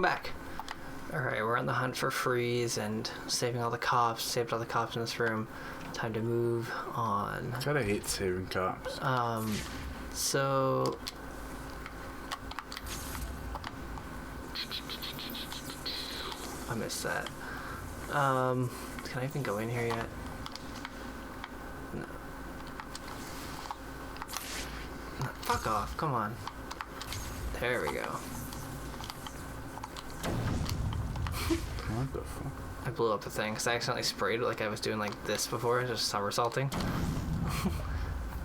welcome back. Alright, we're on the hunt for Freeze and saving all the cops. Saved all the cops in this room. Time to move on. I kinda hate saving cops. So... I missed that. Can I even go in here yet? No. Fuck off, come on. There we go. What the fuck? I blew up the thing because I accidentally sprayed it like I was doing like this before, just somersaulting.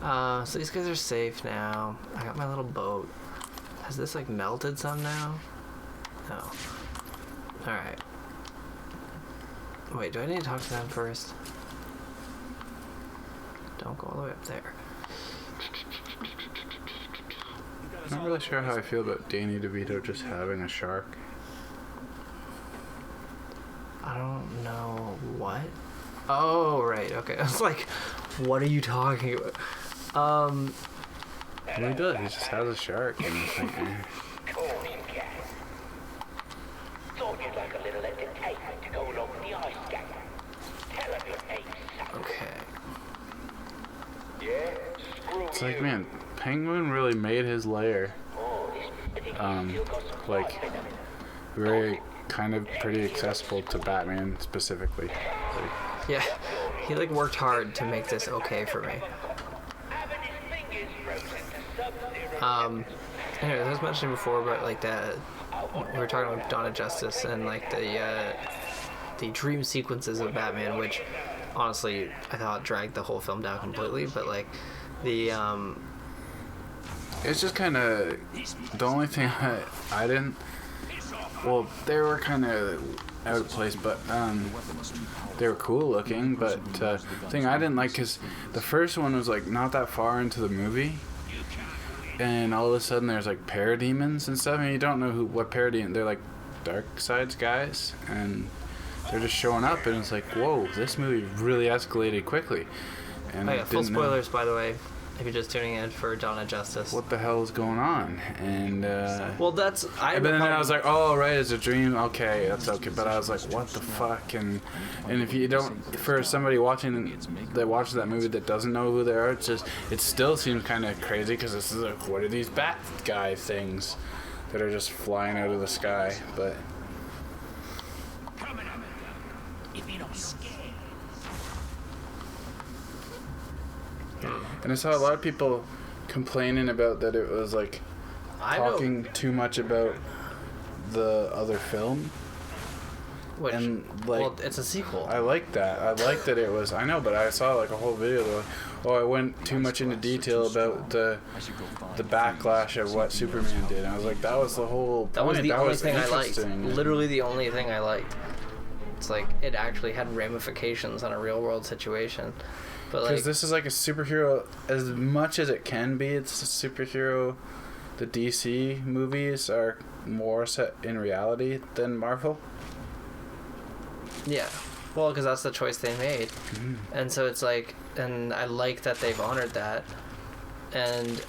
So these guys are safe now. I got my little boat. Has this like melted some now? No. Alright. Wait, do I need to talk to them first? Don't go all the way up there. I'm not really sure how I feel about Danny DeVito just having a shark. I don't know what. Oh, right. Okay. I was like, what are you talking about? What he does, he just has a shark and he's like, eh. Okay. It's like, man, Penguin really made his lair, like, very kind of pretty accessible to Batman specifically. Like, Yeah, he like worked hard to make this okay for me. Anyway, as I was mentioning before about like that, we were talking about Dawn of Justice and like the dream sequences of Batman, which honestly I thought dragged the whole film down completely. But like the it's just kind of the only thing I didn't. Well, they were kind of out of place, but they were cool looking. But the thing I didn't like, because the first one was like not that far into the movie, and all of a sudden there's like parademons and stuff, and you don't know what parademon. They're like Darkseid's guys, and they're just showing up, and it's like, whoa, this movie really escalated quickly. And oh yeah, full spoilers by the way. If you're just tuning in for Dawn of Justice. What the hell is going on? And well, that's but then I was like, oh right, it's a dream. Okay, that's okay. But I was like, what the fuck? And if you don't, for somebody watching that watches that movie that doesn't know who they are, it still seems kind of crazy because this is like, what are these bat guy things that are just flying out of the sky? But and I saw a lot of people complaining about that it was like talking too much about the other film. Which, and like, well, it's a sequel. I like that. I like that it was. I know, but I saw like a whole video. That was, I went too much into detail about the backlash of what Superman did. And I was like, that was the whole. That was the only thing I liked. Interesting. Literally the only thing I liked. It's like it actually had ramifications on a real world situation. Because like, this is like a superhero, as much as it can be, it's a superhero. The DC movies are more set in reality than Marvel. Yeah, well, because that's the choice they made. And so it's like, and I like that they've honored that. And,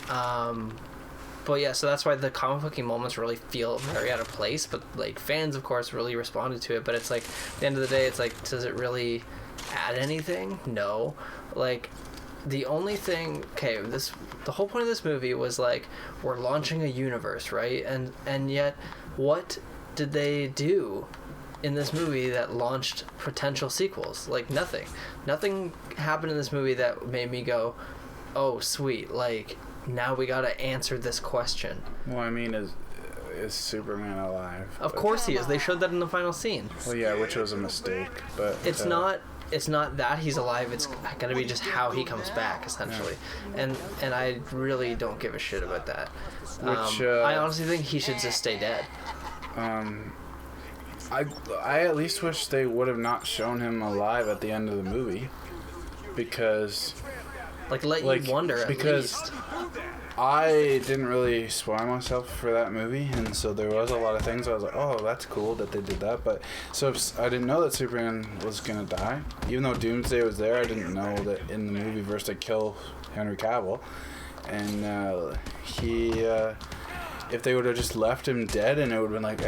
but yeah, so that's why the comic booky moments really feel very out of place. But like fans, of course, really responded to it. But it's like, at the end of the day, it's like, does it really add anything? No. Like, the only thing, okay, the whole point of this movie was like, we're launching a universe, right? And yet, what did they do in this movie that launched potential sequels? Like, nothing happened in this movie that made me go, oh sweet, like now we gotta answer this question. Well, I mean, is Superman alive? Of course he is. They showed that in the final scene. Well, yeah, which was a mistake, but it's not that he's alive. It's gonna be just how he comes back, essentially. Yeah. And I really don't give a shit about that. I honestly think he should just stay dead. I at least wish they would have not shown him alive at the end of the movie, because you wonder at least. I didn't really spoil myself for that movie, and so there was a lot of things I was like, oh, that's cool that they did that. But so I didn't know that Superman was gonna die, even though Doomsday was there. I didn't know that in the movie verse they kill Henry Cavill, and he if they would have just left him dead, and it would have been like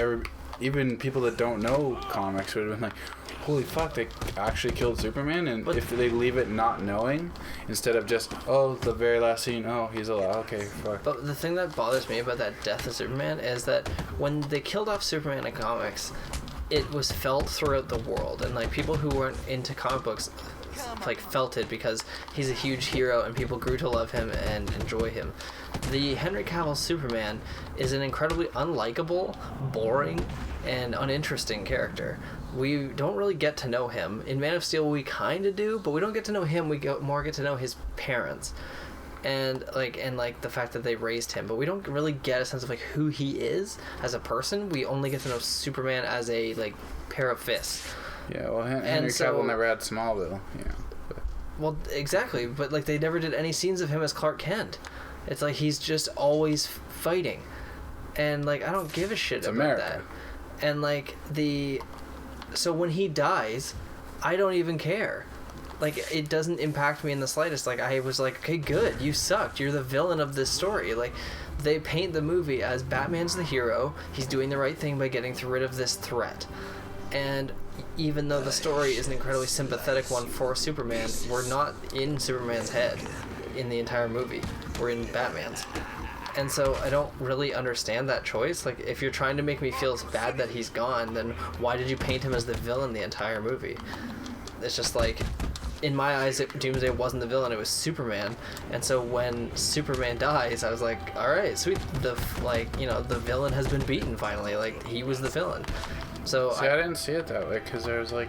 even people that don't know comics would have been like, holy fuck, they actually killed Superman. And if they leave it not knowing, instead of just, oh, the very last scene, oh, he's alive, okay, fuck. But the thing that bothers me about that death of Superman is that when they killed off Superman in comics, it was felt throughout the world, and like people who weren't into comic books like felt it because he's a huge hero and people grew to love him and enjoy him. The Henry Cavill Superman is an incredibly unlikable, boring, and uninteresting character. We don't really get to know him. In Man of Steel we kind of do, but we don't get to know him. We get to know his parents and the fact that they raised him, but we don't really get a sense of like who he is as a person. We only get to know Superman as a like pair of fists. Yeah, well, Henry Cavill never had Smallville, But. Well, exactly, but like they never did any scenes of him as Clark Kent. It's like he's just always fighting, and like I don't give a shit about America. that. And like so when he dies, I don't even care. Like it doesn't impact me in the slightest. Like I was like, okay, good, you sucked. You're the villain of this story. Like they paint the movie as Batman's the hero. He's doing the right thing by getting rid of this threat, and even though the story is an incredibly sympathetic one for Superman, we're not in Superman's head in the entire movie. We're in Batman's. And so I don't really understand that choice. Like, if you're trying to make me feel bad that he's gone, then why did you paint him as the villain the entire movie? It's just like, in my eyes, Doomsday wasn't the villain, it was Superman. And so when Superman dies, I was like, alright, sweet. The villain has been beaten finally. Like, he was the villain. So I didn't see it that way, because there was like,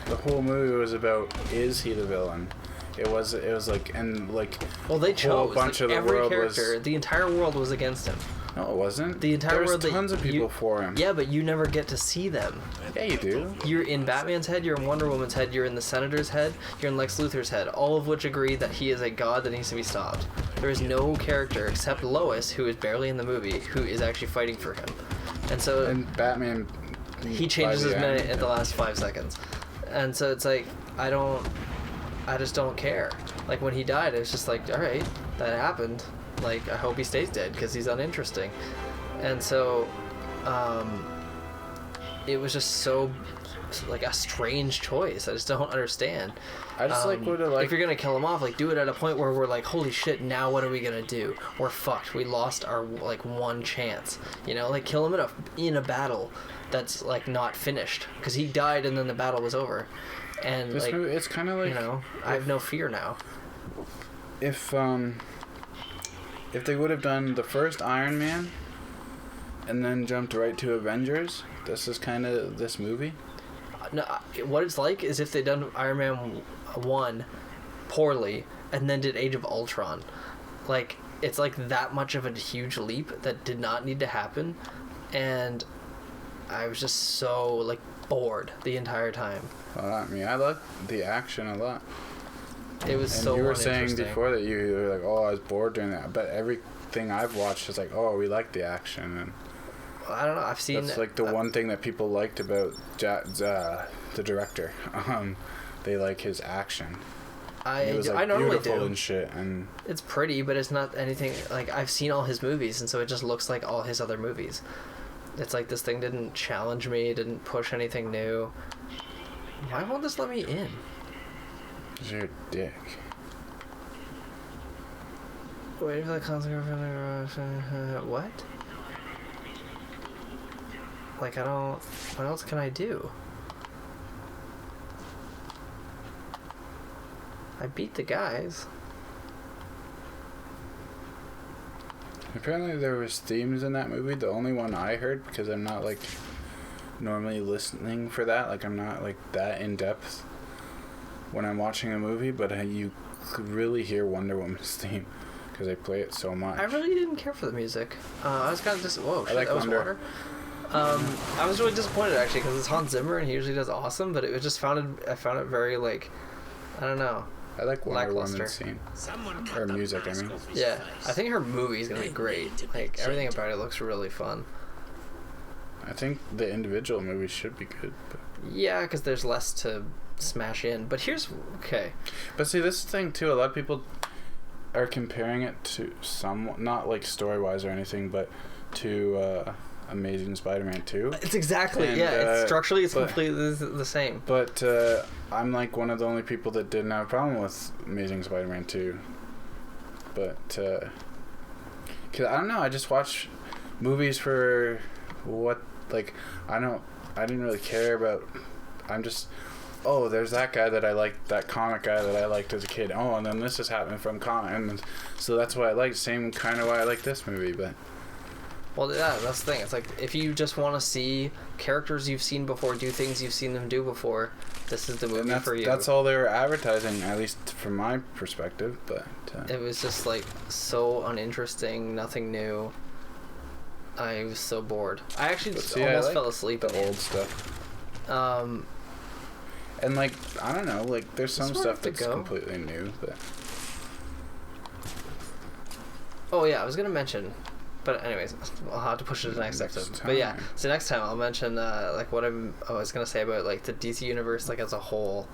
the whole movie was about, is he the villain? It was like, and like, well, they chose a bunch like, of the every world character, was... the entire world was against him. No, it wasn't. The entire there world. There was tons of people for him. Yeah, but you never get to see them. Yeah, you do. You're in Batman's head, you're in Wonder Woman's head, you're in the Senator's head, you're in Lex Luthor's head, all of which agree that he is a god that needs to be stopped. There is no character except Lois, who is barely in the movie, who is actually fighting for him. And Batman... He changes his minute at the last 5 seconds. And so it's like, I just don't care. Like, when he died, it was just like, alright, that happened. Like, I hope he stays dead, because he's uninteresting. And so, it was just so, like, a strange choice. I just don't understand. I just, if you're gonna kill him off, like, do it at a point where we're like, holy shit, now what are we gonna do? We're fucked. We lost our, like, one chance. You know, like, kill him in a battle that's, like, not finished. Because he died and then the battle was over. And, this like, movie, it's kind of like... You know, I have no fear now. If they would have done the first Iron Man and then jumped right to Avengers, this is kind of this movie. No, what it's like is if they'd done Iron Man 1 poorly and then did Age of Ultron. Like, it's like that much of a huge leap that did not need to happen, and I was just so, like, bored the entire time. I mean, I like the action a lot. It was and so you were saying before that you were like, oh, I was bored doing that. But everything I've watched is like, oh, we like the action. And I don't know. I've seen... That's like the one thing that people liked about the director. They like his action. It was, like, I normally beautiful do. And shit. And it's pretty, but it's not anything... Like, I've seen all his movies, and so it just looks like all his other movies. It's like this thing didn't challenge me, didn't push anything new. Why won't this let me in? You're a dick. Wait for the consequence. What? Like, I don't... What else can I do? I beat the guys. Apparently there was themes in that movie. The only one I heard, because I'm not, like, normally listening for that. Like, I'm not, like, that in-depth when I'm watching a movie, but you could really hear Wonder Woman's theme because they play it so much. I really didn't care for the music. I was kind of just... Whoa, shit, like that was Wonder. water. I was really disappointed, actually, because it's Hans Zimmer, and he usually does awesome, but it was just I found it very, like, I don't know. I like Wonder Woman's scene. Her music, I mean. Yeah, I think her movie is going to be great. Like, everything about it looks really fun. I think the individual movies should be good. But... Yeah, because there's less to smash in. But here's... Okay. But see, this thing, too, a lot of people are comparing it to some... Not, like, story-wise or anything, but to Amazing Spider-Man 2. It's exactly, And, it's structurally it's completely the same. But I'm like one of the only people that didn't have a problem with Amazing Spider-Man 2. But, cause I don't know, I just watch movies for what, like, I didn't really care about, I'm just, oh, there's that guy that I liked, that comic guy that I liked as a kid. Oh, and then this is happening from comic, and so that's why I like, same kind of why I like this movie, but. Well, yeah, that's the thing. It's like, if you just want to see characters you've seen before do things you've seen them do before, this is the movie for you. That's all they were advertising, at least from my perspective, but... It was just, like, so uninteresting, nothing new. I was so bored. I actually almost fell asleep the old stuff. And, like, I don't know, like, there's some stuff that's completely new, but... Oh, yeah, I was going to mention... But anyways, I'll have to push it to the next episode. But yeah, so next time I'll mention like what I was gonna say about like the DC universe like as a whole,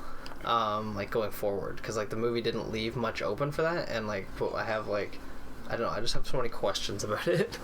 like going forward, because like the movie didn't leave much open for that, and like but I have like I don't know, I just have so many questions about it.